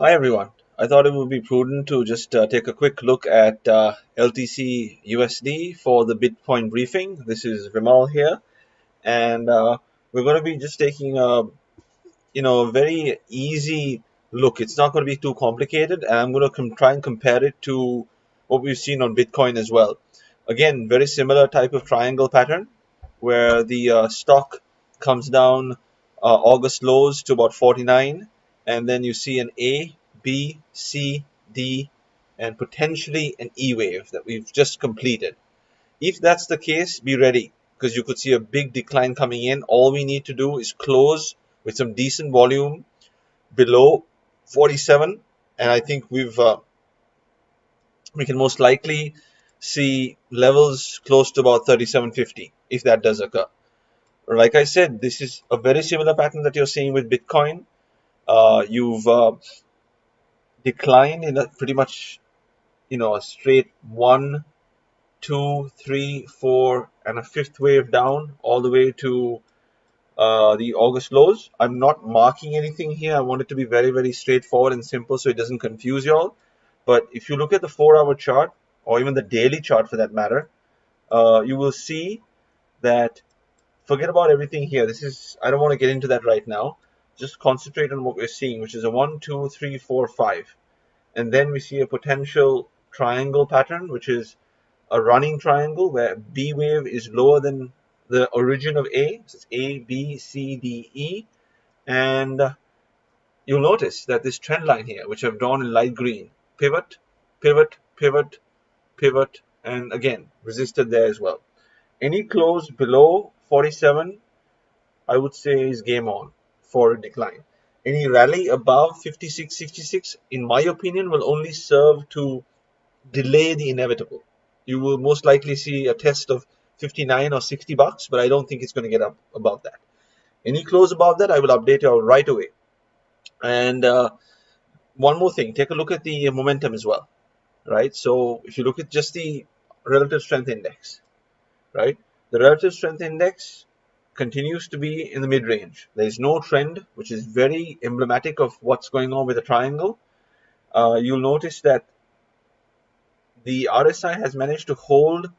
Hi everyone. I thought it would be prudent to just take a quick look at LTCUSD for the Bitcoin briefing. This is Vimal here, and we're going to be just taking a very easy look. It's not going to be too complicated, and I'm going to try and compare it to what we've seen on Bitcoin as well. Again, very similar type of triangle pattern where the stock comes down August lows to about 49, and then you see an A, B, C, D, and potentially an E wave that we've just completed. If that's the case, be ready because you could see a big decline coming in. All we need to do is close with some decent volume below 47, and I think we can most likely see levels close to about 37.50 if that does occur. Like I said, this is a very similar pattern that you're seeing with Bitcoin. You've declined in a pretty much a straight 1, 2, 3, 4, and a fifth wave down all the way to the August lows. I'm not marking anything here. I want it to be very, very straightforward and simple so it doesn't confuse y'all. But if you look at the 4-hour chart, or even the daily chart for that matter, you will see that forget about everything here. I don't want to get into that right now. Just concentrate on what we're seeing, which is a 1, 2, 3, 4, 5. And then we see a potential triangle pattern, which is a running triangle where B wave is lower than the origin of A. So it's A, B, C, D, E. And you'll notice that this trend line here, which I've drawn in light green, pivot, pivot, pivot, pivot, and again, resisted there as well. Any close below 47, I would say is game on for a decline. Any rally above 56, 66, in my opinion, will only serve to delay the inevitable. You will most likely see a test of 59 or 60 bucks, but I don't think it's going to get up above that. Any close above that, I will update you right away. And one more thing, take a look at the momentum as well, right? So if you look at just the relative strength index, right? The relative strength index continues to be in the mid range. There is no trend, which is very emblematic of what's going on with the triangle. You'll notice that the RSI has managed to hold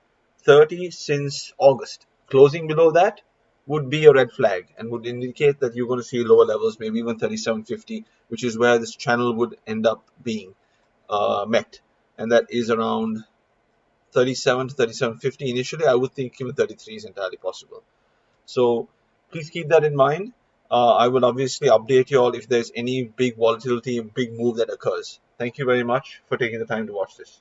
30 since August. Closing below that would be a red flag and would indicate that you're going to see lower levels, maybe even 37.50, which is where this channel would end up being met. And that is around 37 to 37.50 initially. I would think even 33 is entirely possible. So please keep that in mind. I will obviously update you all if there's any big volatility, big move that occurs. Thank you very much for taking the time to watch this.